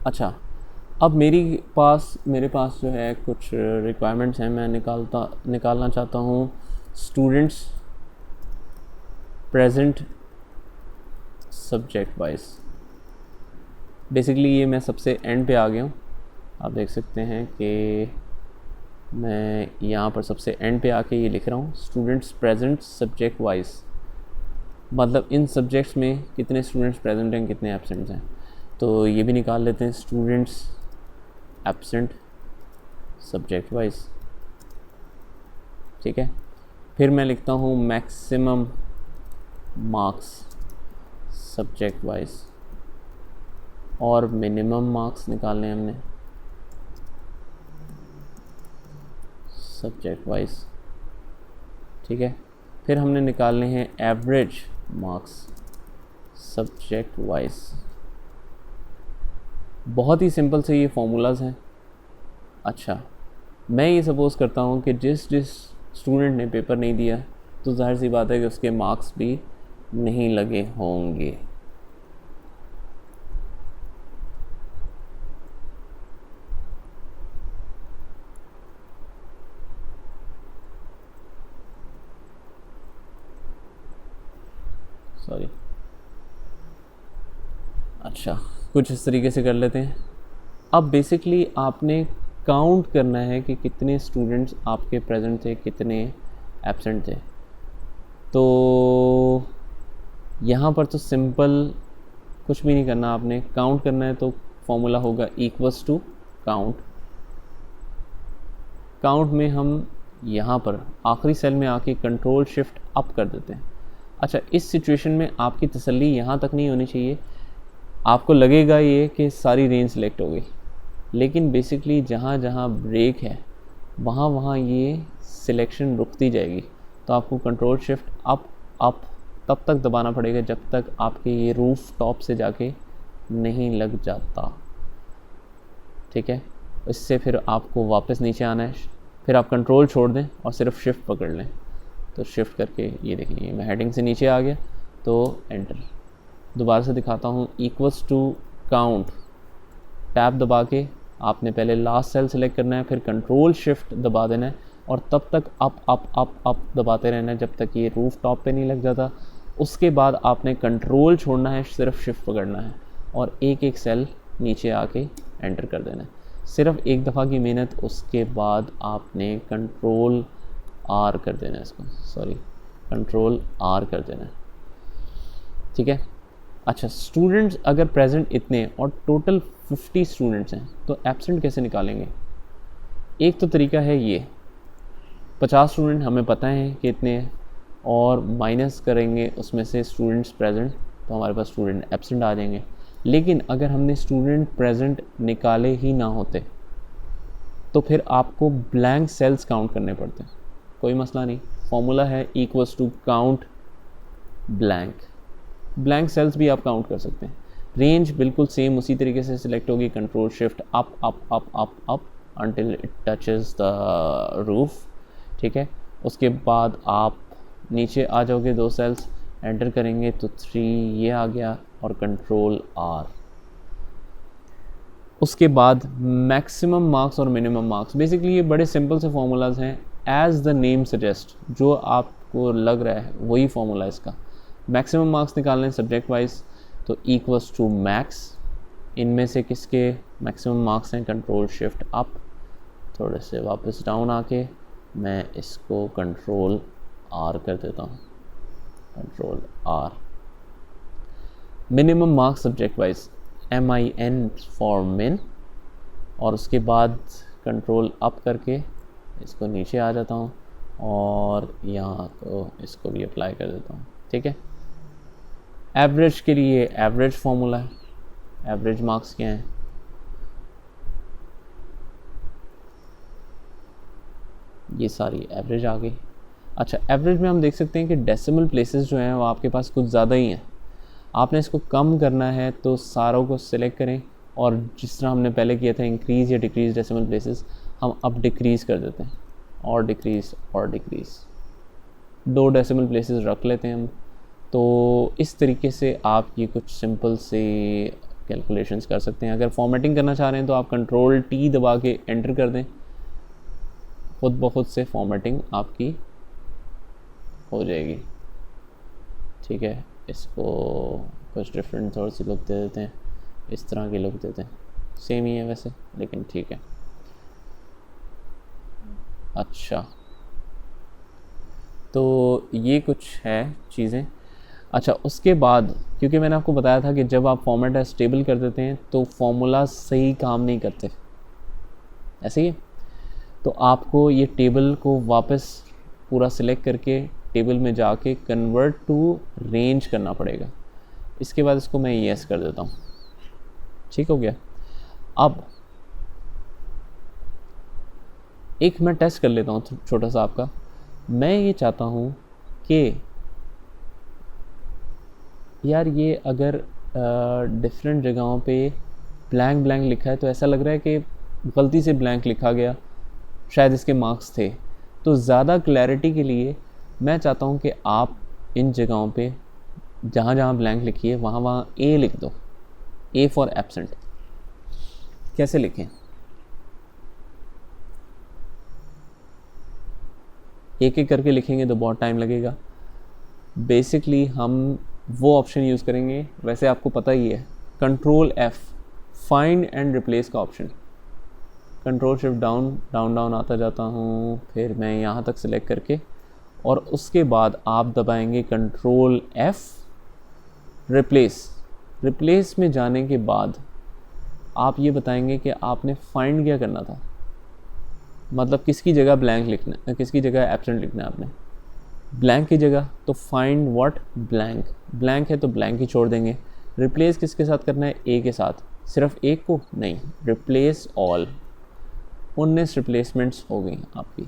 अच्छा, अब मेरे पास जो है कुछ रिक्वायरमेंट्स हैं, मैं निकालना चाहता हूँ students present subject wise. Basically ये मैं सबसे एंड पे आ गया हूँ, आप देख सकते हैं कि मैं यहाँ पर सबसे एंड पे आके ये लिख रहा हूँ स्टूडेंट्स प्रेजेंट सब्जेक्ट वाइज, मतलब इन सब्जेक्ट्स में कितने स्टूडेंट्स प्रेजेंट हैं, कितने एब्सेंट्स हैं। तो ये भी निकाल लेते हैं स्टूडेंट्स एब्सेंट सब्जेक्ट वाइज, ठीक है। फिर मैं लिखता हूँ मैक्सिमम मार्क्स सब्जेक्ट वाइज, और मिनिमम मार्क्स निकालने हमने सब्जेक्ट वाइज, ठीक है। फिर हमने निकालने हैं एवरेज मार्क्स सब्जेक्ट वाइज। बहुत ही सिंपल से ये फॉर्मूलाज हैं। अच्छा, मैं ये सपोज़ करता हूँ कि जिस स्टूडेंट ने पेपर नहीं दिया तो जाहिर सी बात है कि उसके मार्क्स भी नहीं लगे होंगे। सॉरी, अच्छा, कुछ इस तरीके से कर लेते हैं। अब बेसिकली आपने काउंट करना है कि कितने स्टूडेंट्स आपके प्रेजेंट थे, कितने एब्सेंट थे। तो यहाँ पर तो सिंपल कुछ भी नहीं करना, आपने काउंट करना है। तो फॉर्मूला होगा इक्वल्स टू काउंट। काउंट में हम यहाँ पर आखिरी सेल में आके कंट्रोल शिफ्ट अप कर देते हैं। अच्छा, इस सिचुएशन में आपकी तसल्ली यहाँ तक नहीं होनी चाहिए, आपको लगेगा ये कि सारी रेंज सेलेक्ट हो गई, लेकिन बेसिकली जहाँ जहाँ ब्रेक है वहाँ वहाँ ये सिलेक्शन रुकती जाएगी। तो आपको कंट्रोल शिफ्ट अप अप तब तक दबाना पड़ेगा जब तक आपके ये रूफ टॉप से जाके नहीं लग जाता, ठीक है। इससे फिर आपको वापस नीचे आना है, फिर आप कंट्रोल छोड़ दें और सिर्फ शिफ्ट पकड़ लें। तो शिफ्ट करके ये देख लीजिए मैं हेडिंग से नीचे आ गया, तो एंटर। दोबारा से दिखाता हूँ, इक्वल्स टू काउंट, टैब दबा के आपने पहले लास्ट सेल सेलेक्ट करना है, फिर कंट्रोल शिफ्ट दबा देना है और तब तक अप अप अप अप दबाते रहना है जब तक ये रूफ टॉप पे नहीं लग जाता। उसके बाद आपने कंट्रोल छोड़ना है, सिर्फ शिफ्ट पकड़ना है और एक एक सेल नीचे आके एंटर कर देना है। सिर्फ एक दफ़ा की मेहनत, उसके बाद आपने कंट्रोल आर कर देना है इसको, सॉरी कंट्रोल आर कर देना है, ठीक है। अच्छा, स्टूडेंट्स अगर प्रेजेंट इतने और टोटल 50 स्टूडेंट्स हैं तो एब्सेंट कैसे निकालेंगे? एक तो तरीका है ये, 50 स्टूडेंट हमें पता है कि इतने हैं और माइनस करेंगे उसमें से स्टूडेंट्स प्रेजेंट, तो हमारे पास स्टूडेंट एब्सेंट आ जाएंगे। लेकिन अगर हमने स्टूडेंट प्रेजेंट निकाले ही ना होते तो फिर आपको ब्लैंक सेल्स काउंट करने पड़ते। कोई मसला नहीं, फॉर्मूला है equals to count blank. Blank cells भी आप काउंट कर सकते हैं। रेंज बिल्कुल सेम उसी तरीके से सिलेक्ट होगी, control shift up up up up up until it touches the roof, ठीक है। उसके बाद आप नीचे आ जाओगे, 2 सेल्स एंटर करेंगे तो 3 ये आ गया और कंट्रोल आर। उसके बाद मैक्सिमम मार्क्स और मिनिमम मार्क्स, बेसिकली ये बड़े सिंपल से फॉर्मूलाज हैं, एज द नेम सजेस्ट, जो आपको लग रहा है वही फॉर्मूला इसका। मैक्सिमम मार्क्स निकालने सब्जेक्ट वाइज, तो इक्वल्स टू मैक्स, इनमें से किसके मैक्सिमम मार्क्स हैं, कंट्रोल शिफ्ट अप, थोड़े से वापस डाउन आके मैं इसको कंट्रोल आर कर देता हूँ, control R. Minimum marks subject wise, MIN for min, और उसके बाद कंट्रोल अप करके इसको नीचे आ जाता हूँ और यहाँ को इसको भी अप्लाई कर देता हूँ, ठीक है। एवरेज के लिए एवरेज फॉर्मूला है, एवरेज मार्क्स क्या हैं, ये सारी एवरेज आ गई। अच्छा, एवरेज में हम देख सकते हैं कि डेसिमल प्लेसेस जो हैं वो आपके पास कुछ ज़्यादा ही हैं। आपने इसको कम करना है तो सारों को सिलेक्ट करें और जिस तरह हमने पहले किया था इंक्रीज़ या डिक्रीज़ डेसिमल प्लेसेस, हम अब डिक्रीज़ कर देते हैं, और डिक्रीज़ और डिक्रीज़, 2 डेसिमल प्लेसेस रख लेते हैं हम। तो इस तरीके से आप ये कुछ सिंपल से कैलकुलेशंस कर सकते हैं। अगर फॉर्मेटिंग करना चाह रहे हैं तो आप कंट्रोल टी दबा के एंटर कर दें, खुद ब खुद से फॉर्मेटिंग आपकी हो जाएगी। ठीक है, इसको कुछ डिफरेंट थोड़ी सी लुक दे देते हैं, इस तरह की लुक देते हैं, सेम ही है वैसे लेकिन ठीक है। अच्छा, तो ये कुछ है चीज़ें। अच्छा, उसके बाद क्योंकि मैंने आपको बताया था कि जब आप फॉर्मेट एज टेबल कर देते हैं तो फॉर्मूला सही काम नहीं करते, ऐसे ही है। तो आपको ये टेबल को वापस पूरा सिलेक्ट करके टेबल में जाके कन्वर्ट टू रेंज करना पड़ेगा। इसके बाद इसको मैं यस कर देता हूँ, ठीक हो गया। अब एक मैं टेस्ट कर लेता हूँ छोटा सा आपका। मैं ये चाहता हूँ कि यार ये अगर डिफरेंट जगहों पे ब्लैंक ब्लैंक लिखा है तो ऐसा लग रहा है कि गलती से ब्लैंक लिखा गया, शायद इसके मार्क्स थे। तो ज़्यादा क्लैरिटी के लिए मैं चाहता हूँ कि आप इन जगहों पे जहाँ जहाँ ब्लैंक लिखी है वहाँ वहाँ ए लिख दो, ए फॉर एब्सेंट। कैसे लिखें? एक एक करके लिखेंगे तो बहुत टाइम लगेगा। बेसिकली हम वो ऑप्शन यूज़ करेंगे, वैसे आपको पता ही है, control F, find and replace का option. Control shift down down down आता जाता हूँ, फिर मैं यहाँ तक सिलेक्ट करके और उसके बाद आप दबाएंगे कंट्रोल एफ, रिप्लेस। रिप्लेस में जाने के बाद आप ये बताएंगे कि आपने फाइंड क्या करना था, मतलब किसकी जगह ब्लैंक लिखना, किसकी जगह एब्सेंट लिखना है आपने, ब्लैंक की जगह। तो फाइंड व्हाट ब्लैंक, ब्लैंक है तो ब्लैंक ही छोड़ देंगे। रिप्लेस किसके साथ करना है? ए के साथ। सिर्फ एक को नहीं, रिप्लेस ऑल। 19 रिप्लेसमेंट्स हो गई आपकी।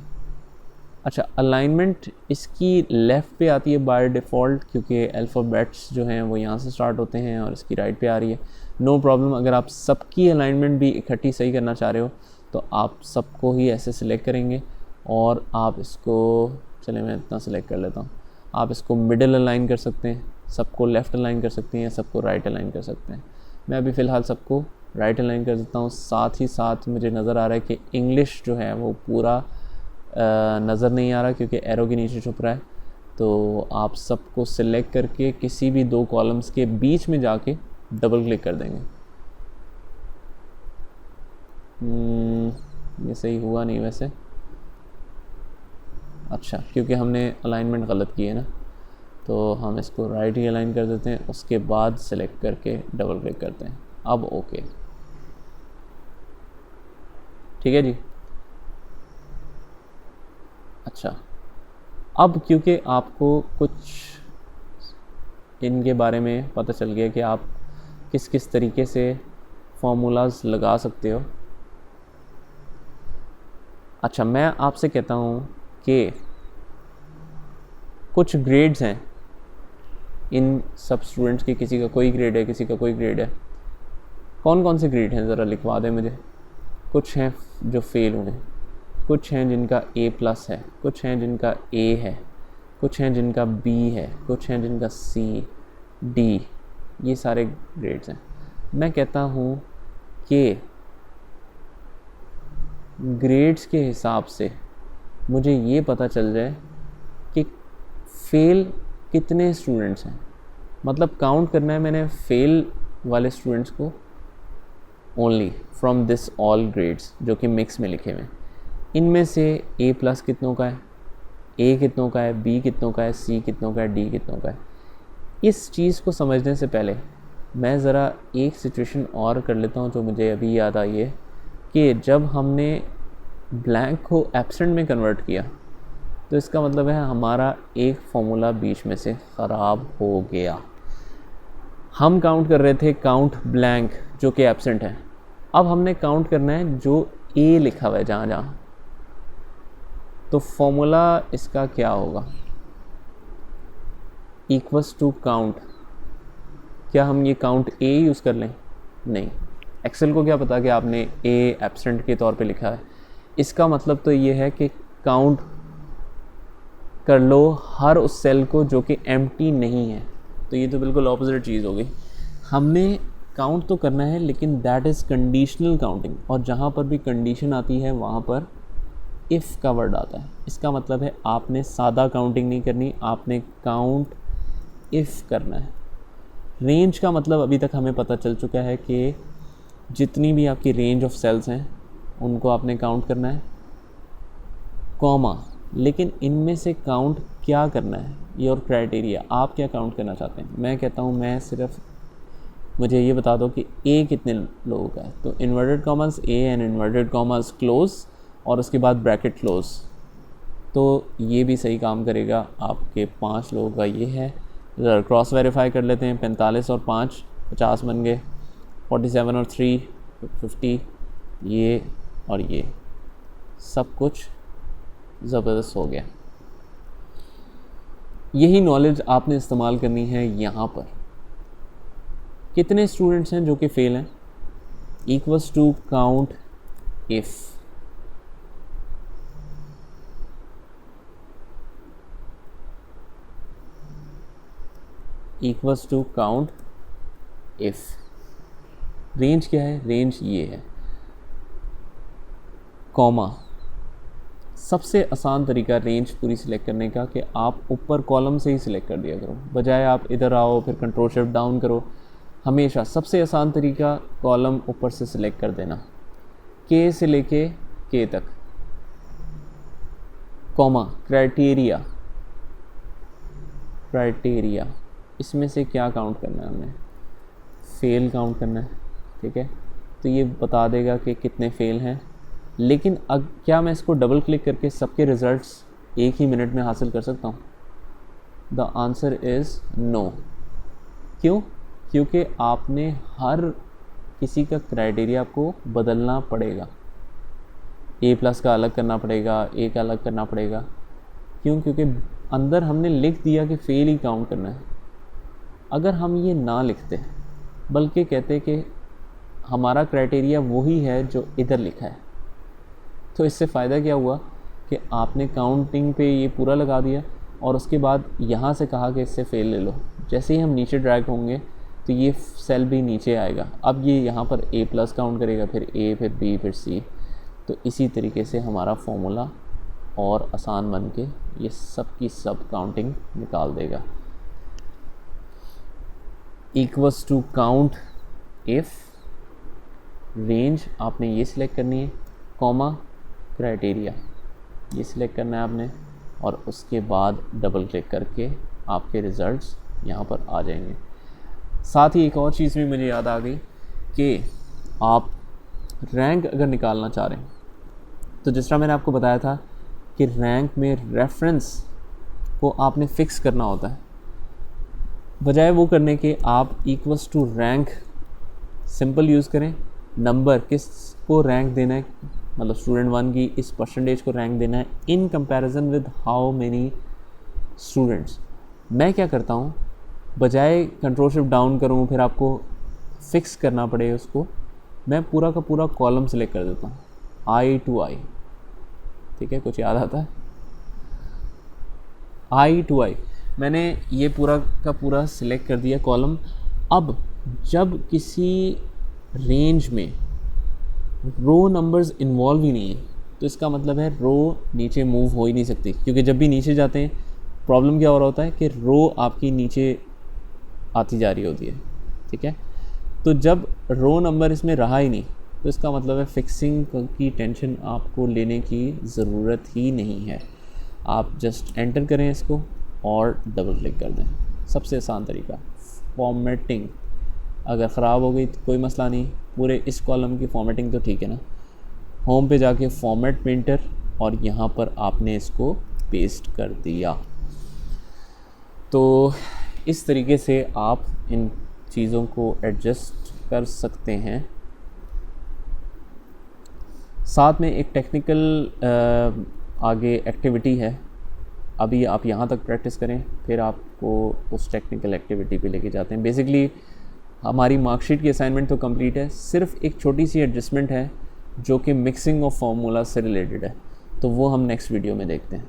अच्छा, अलाइनमेंट इसकी लेफ़्ट पे आती है बाय डिफ़ॉल्ट, क्योंकि अल्फ़ाबेट्स जो हैं वो यहाँ से स्टार्ट होते हैं और इसकी राइट पे आ रही है। No problem. अगर आप सबकी अलाइनमेंट भी इकट्ठी सही करना चाह रहे हो तो आप सबको ही ऐसे सिलेक्ट करेंगे और आप इसको, चले मैं इतना सिलेक्ट कर लेता हूँ, आप इसको मिडिल अलाइन कर सकते हैं, सबको लेफ़्ट अलाइन कर सकते हैं, सबको राइट अलाइन कर सकते हैं। मैं अभी फ़िलहाल सबको राइट अलाइन कर देता हूँ। साथ ही साथ मुझे नज़र आ रहा है कि इंग्लिश जो है वो पूरा नज़र नहीं आ रहा क्योंकि एरो के नीचे छुप रहा है। तो आप सबको सिलेक्ट करके किसी भी दो कॉलम्स के बीच में जाके डबल क्लिक कर देंगे। ये सही हुआ नहीं वैसे। अच्छा, क्योंकि हमने अलाइनमेंट गलत की है ना, तो हम इसको राइट ही अलाइन कर देते हैं, उसके बाद सिलेक्ट करके डबल क्लिक करते हैं। अब ओके, ठीक है जी। अच्छा, अब क्योंकि आपको कुछ इनके बारे में पता चल गया कि आप किस किस तरीके से फॉर्मूलाज लगा सकते हो। अच्छा, मैं आपसे कहता हूँ कि कुछ ग्रेड्स हैं इन सब स्टूडेंट्स के, किसी का कोई ग्रेड है, किसी का कोई ग्रेड है। कौन कौन से ग्रेड हैं ज़रा लिखवा दें मुझे। कुछ हैं जो फेल हुए, कुछ हैं जिनका A+ है, कुछ हैं जिनका A है, कुछ हैं जिनका B है, कुछ हैं जिनका C, D, ये सारे ग्रेड्स हैं। मैं कहता हूँ कि ग्रेड्स के हिसाब से मुझे ये पता चल जाए कि फ़ेल कितने स्टूडेंट्स हैं, मतलब काउंट करना है मैंने फ़ेल वाले स्टूडेंट्स को only from this all grades जो कि मिक्स में लिखे हुए हैं। इनमें से A+ कितनों का है, A कितनों का है, B कितनों का है, C कितनों का है, D कितनों का है। इस चीज़ को समझने से पहले मैं ज़रा एक सिचुएशन और कर लेता हूँ जो मुझे अभी याद आई है कि जब हमने ब्लैंक को एब्सेंट में कन्वर्ट किया तो इसका मतलब है हमारा एक फॉर्मूला बीच में से ख़राब हो गया। हम काउंट कर रहे थे काउंट ब्लैंक जो कि एब्सेंट है, अब हमने काउंट करना है जो A लिखा हुआ है जहाँ जहाँ। तो फॉर्मूला इसका क्या होगा? Equals to count. क्या हम ये काउंट A यूज़ कर लें? नहीं, एक्सेल को क्या पता कि आपने A एब्सेंट के तौर पे लिखा है। इसका मतलब तो ये है कि काउंट कर लो हर उस सेल को जो कि एम्प्टी नहीं है। तो ये तो बिल्कुल ऑपोजिट चीज़ होगी। हमने काउंट तो करना है, लेकिन दैट इज़ कंडीशनल काउंटिंग, और जहाँ पर भी कंडीशन आती है वहाँ पर इफ़ का वर्ड आता है। इसका मतलब है आपने सादा काउंटिंग नहीं करनी, आपने काउंट इफ़ करना है। रेंज का मतलब अभी तक हमें पता चल चुका है कि जितनी भी आपकी रेंज ऑफ सेल्स हैं उनको आपने काउंट करना है, कॉमा, लेकिन इनमें से काउंट क्या करना है, ये और क्राइटेरिया, आप क्या काउंट करना चाहते हैं। मैं कहता हूँ मैं सिर्फ मुझे ये बता दो कि ए कितने लोगों का है, तो inverted commas A and inverted commas close और उसके बाद ब्रैकेट क्लोज, तो ये भी सही काम करेगा। आपके 5 लोगों का ये है, क्रॉस वेरीफाई कर लेते हैं। 45 और 5 50 बन गए, 47 और 3 50, ये और ये सब कुछ ज़बरदस्त हो गया। यही नॉलेज आपने इस्तेमाल करनी है यहाँ पर। कितने स्टूडेंट्स हैं जो कि फेल हैं, equals to count if, equals to count if. Range क्या है, रेंज ये है, कॉमा। सबसे आसान तरीका रेंज पूरी सिलेक्ट करने का कि आप ऊपर कॉलम से ही सिलेक्ट कर दिया करो, बजाय आप इधर आओ फिर कंट्रोल शिफ्ट डाउन करो। हमेशा सबसे आसान तरीका कॉलम ऊपर से सिलेक्ट कर देना, के से लेके के तक, कॉमा, क्राइटेरिया, क्राइटेरिया, इसमें से क्या काउंट करना है हमने, फेल काउंट करना है, ठीक है। तो ये बता देगा कि कितने फेल हैं। लेकिन अब क्या मैं इसको डबल क्लिक करके सबके रिज़ल्ट्स एक ही मिनट में हासिल कर सकता हूँ? The answer is no. क्यों? क्योंकि आपने हर किसी का क्राइटेरिया को बदलना पड़ेगा, ए प्लस का अलग करना पड़ेगा, ए का अलग करना पड़ेगा। क्यों? क्योंकि अंदर हमने लिख दिया कि फेल ही काउंट करना है। अगर हम ये ना लिखते बल्कि कहते कि हमारा क्राइटेरिया वही है जो इधर लिखा है, तो इससे फ़ायदा क्या हुआ कि आपने काउंटिंग पे ये पूरा लगा दिया और उसके बाद यहाँ से कहा कि इससे फेल ले लो। जैसे ही हम नीचे ड्रैग होंगे तो ये सेल भी नीचे आएगा। अब ये यहाँ पर ए प्लस काउंट करेगा, फिर ए, फिर बी, फिर सी। तो इसी तरीके से हमारा फॉर्मूला और आसान बन के ये सब की सब काउंटिंग निकाल देगा। Equals to count if, range आपने ये सिलेक्ट करनी है, कॉमा, क्राइटेरिया ये सिलेक्ट करना है आपने, और उसके बाद डबल क्लिक करके आपके रिज़ल्ट्स यहाँ पर आ जाएंगे। साथ ही एक और चीज़ भी मुझे याद आ गई कि आप रैंक अगर निकालना चाह रहे हैं तो जिस तरह मैंने आपको बताया था कि रैंक में रेफरेंस को आपने फ़िक्स करना होता है, बजाय वो करने के आप equals to rank simple use करें। नंबर किस को रैंक देना है, मतलब स्टूडेंट 1 की इस परसेंटेज को रैंक देना है in comparison with how many students. मैं क्या करता हूँ, बजाय कंट्रोल शिफ्ट डाउन करूँ फिर आपको फिक्स करना पड़े उसको, मैं पूरा का पूरा कॉलम सेलेक्ट कर देता हूँ, आई टू आई। ठीक है, कुछ याद आता है? आई टू आई मैंने ये पूरा का पूरा सिलेक्ट कर दिया कॉलम। अब जब किसी रेंज में रो नंबर्स इन्वॉल्व ही नहीं है तो इसका मतलब है रो नीचे मूव हो ही नहीं सकती, क्योंकि जब भी नीचे जाते हैं प्रॉब्लम क्या हो रहा होता है कि रो आपकी नीचे आती जा रही होती है। ठीक है, तो जब रो नंबर इसमें रहा ही नहीं तो इसका मतलब है फिक्सिंग की टेंशन आपको लेने की ज़रूरत ही नहीं है। आप जस्ट एंटर करें इसको और डबल क्लिक कर दें। सबसे आसान तरीका। फॉर्मेटिंग अगर ख़राब हो गई तो कोई मसला नहीं, पूरे इस कॉलम की फॉर्मेटिंग तो ठीक है ना। होम पे जाके फॉर्मेट पेंटर और यहाँ पर आपने इसको पेस्ट कर दिया। तो इस तरीके से आप इन चीज़ों को एडजस्ट कर सकते हैं। साथ में एक टेक्निकल आगे एक्टिविटी है, अभी आप यहाँ तक प्रैक्टिस करें फिर आपको उस टेक्निकल एक्टिविटी पे लेके जाते हैं। बेसिकली हमारी मार्कशीट की असाइनमेंट तो कंप्लीट है, सिर्फ एक छोटी सी एडजस्टमेंट है जो कि मिक्सिंग ऑफ फार्मूला से रिलेटेड है, तो वो हम नेक्स्ट वीडियो में देखते हैं।